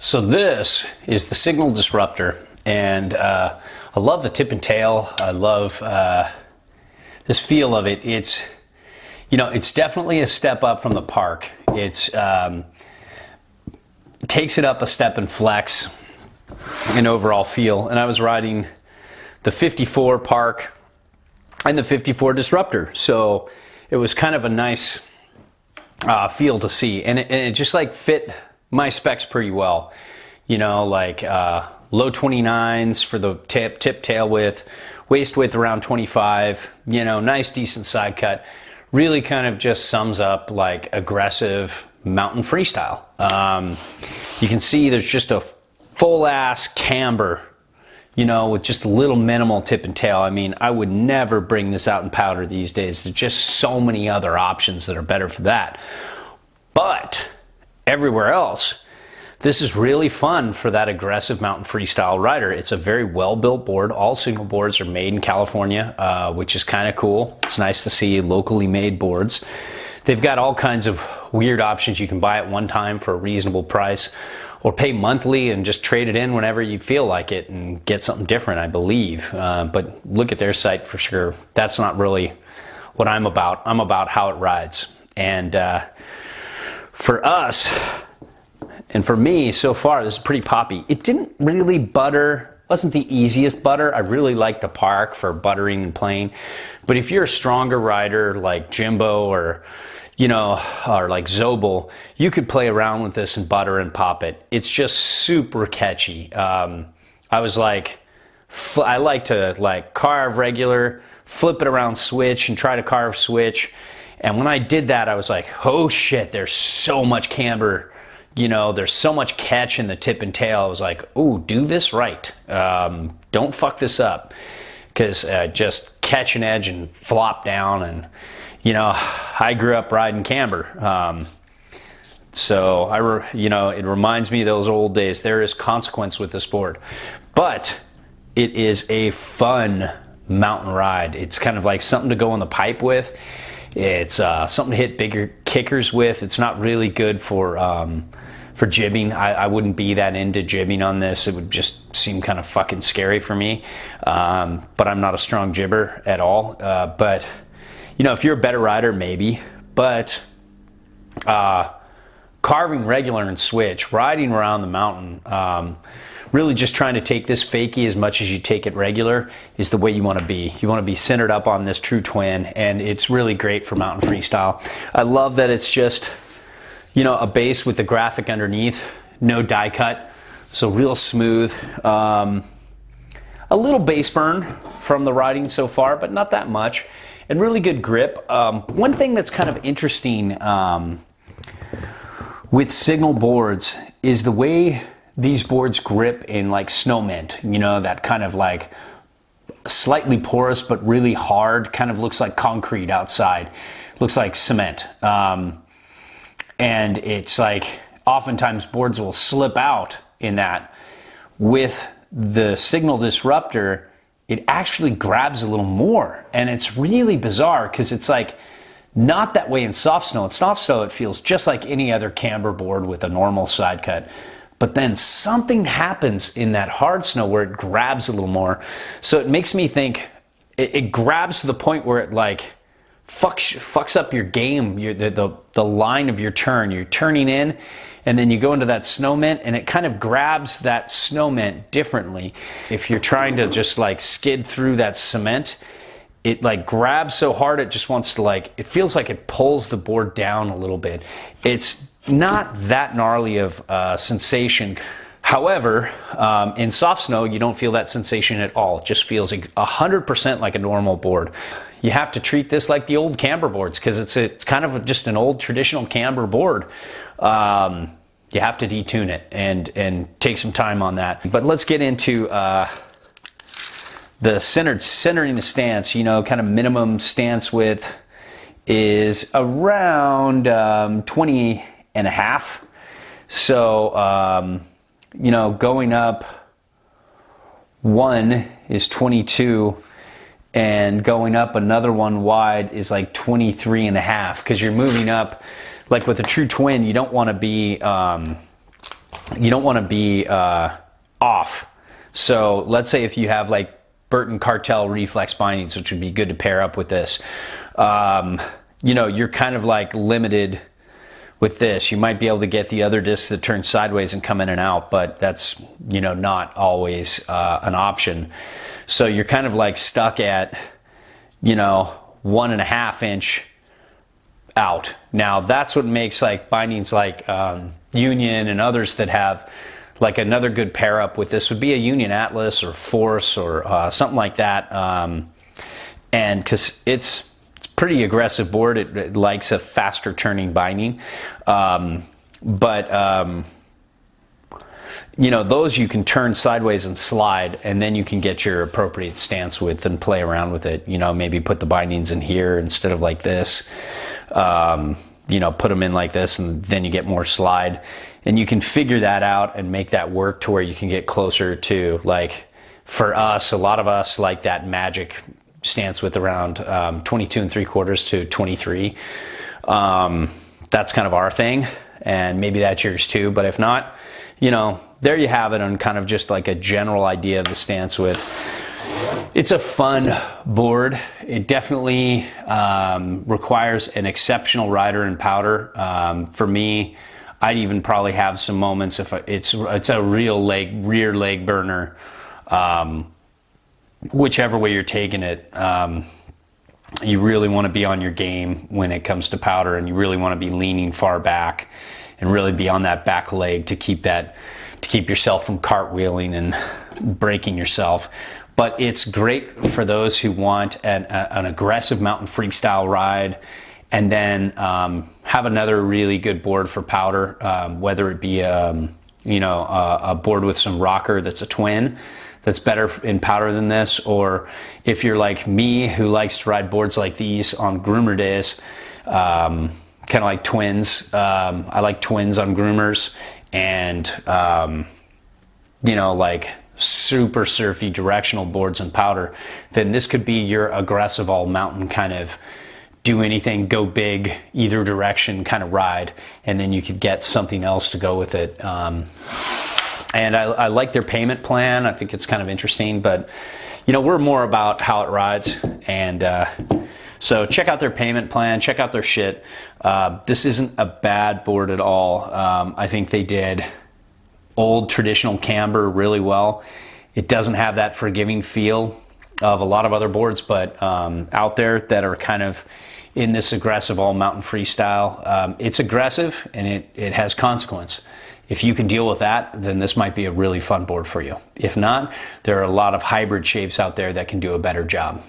So this is the Signal Disruptor, and I love the tip and tail. I love this feel of it. It's, you know, it's definitely a step up from the Park. It's takes it up a step in flex and overall feel. And I was riding the 54 Park and the 54 Disruptor, so it was kind of a nice feel to see, and it just like fit my specs pretty well, you know, like low 29s for the tip tail width, waist width around 25, you know, nice decent side cut. Really kind of just sums up like aggressive mountain freestyle. You can see there's just a full ass camber, you know, with just a little minimal tip and tail. I mean, I would never bring this out in powder these days. There's just so many other options that are better for that. But everywhere else, this is really fun for that aggressive mountain freestyle rider. It's a very well-built board. All Signal boards are made in California, which is kind of cool. It's nice to see locally made boards. They've got all kinds of weird options. You can buy at one time for a reasonable price, or pay monthly and just trade it in whenever you feel like it and get something different, I believe. But look at their site for sure. That's not really what I'm about. I'm about how it rides. And for us, and for me, so far, this is pretty poppy. It didn't really butter, wasn't the easiest butter. I really like the Park for buttering and playing. But if you're a stronger rider like Jimbo or, you know, or like Zobel, you could play around with this and butter and pop it. It's just super catchy. I was like, I like to like carve regular, flip it around switch and try to carve switch. And when I did that, I was like, oh shit, there's so much camber, you know, there's so much catch in the tip and tail. I was like, ooh, do this right. Don't fuck this up, because just catch an edge and flop down. And, you know, I grew up riding camber. So, you know, it reminds me of those old days. There is consequence with this board. But it is a fun mountain ride. It's kind of like something to go on the pipe with. It's something to hit bigger kickers with. It's not really good for jibbing. I wouldn't be that into jibbing on this. It would just seem kind of fucking scary for me. But I'm not a strong jibber at all. But, you know, if you're a better rider, maybe. But carving regular and switch, riding around the mountain, really just trying to take this fakie as much as you take it regular is the way you want to be. You want to be centered up on this true twin, and it's really great for mountain freestyle. I love that it's just, you know, a base with the graphic underneath, no die cut, so real smooth. A little bass burn from the riding so far, but not that much, and really good grip. One thing that's kind of interesting with Signal boards is the way these boards grip in like snow mint, you know, that kind of like slightly porous but really hard, kind of looks like concrete outside, looks like cement. And it's like oftentimes boards will slip out in that. With the Signal Disruptor, it actually grabs a little more, and it's really bizarre because it's like not that way in soft snow. In soft snow, it feels just like any other camber board with a normal side cut. But then something happens in that hard snow where it grabs a little more. So it makes me think it grabs to the point where it like fucks up your game, the line of your turn. You're turning in, and then you go into that snow mint, and it kind of grabs that snow mint differently. If you're trying to just like skid through that cement, it like grabs so hard it just wants to like, it feels like it pulls the board down a little bit. It's not that gnarly of sensation. However, in soft snow, you don't feel that sensation at all. It just feels 100% like a normal board. You have to treat this like the old camber boards, because it's kind of just an old traditional camber board. You have to detune it and take some time on that. But let's get into the centering the stance. You know, kind of minimum stance width is around 20 and a half. So, you know, going up one is 22, and going up another one wide is like 23 and a half, because you're moving up. Like with a true twin, you don't want to be you don't want to be off. So let's say if you have like Burton Cartel reflex bindings, which would be good to pair up with this, you know, you're kind of like limited with this. You might be able to get the other discs that turn sideways and come in and out, but that's, you know, not always an option. So you're kind of like stuck at, you know, 1.5 inch out. Now that's what makes like bindings like Union and others that have like another good pair up with this would be a Union Atlas or Force or something like that. And because it's pretty aggressive board, it likes a faster turning binding. You know, those you can turn sideways and slide, and then you can get your appropriate stance with and play around with it. You know, maybe put the bindings in here instead of like this. You know, put them in like this, and then you get more slide. And you can figure that out and make that work to where you can get closer to, like, for us, a lot of us like that magic stance with around 22 3/4 to 23. That's kind of our thing, and maybe that's yours too. But if not, you know, there you have it on kind of just like a general idea of the stance width. It's a fun board. It definitely requires an exceptional rider and powder. For me, I'd even probably have some moments if it's a real rear leg burner, whichever way you're taking it. You really want to be on your game when it comes to powder, and you really want to be leaning far back and really be on that back leg to keep yourself from cartwheeling and breaking yourself. But it's great for those who want an aggressive mountain freak style ride, and then have another really good board for powder, whether it be you know, a board with some rocker that's a twin that's better in powder than this, or if you're like me who likes to ride boards like these on groomer days, kind of like twins. I like twins on groomers, and you know, like super surfy directional boards and powder, then this could be your aggressive all mountain kind of do anything, go big, either direction kind of ride, and then you could get something else to go with it. And I like their payment plan. I think it's kind of interesting, but you know, we're more about how it rides, and so check out their payment plan, check out their shit. This isn't a bad board at all. I think they did old traditional camber really well. It doesn't have that forgiving feel of a lot of other boards, but out there that are kind of in this aggressive all mountain freestyle, it's aggressive and it has consequence. If you can deal with that, then this might be a really fun board for you. If not, there are a lot of hybrid shapes out there that can do a better job.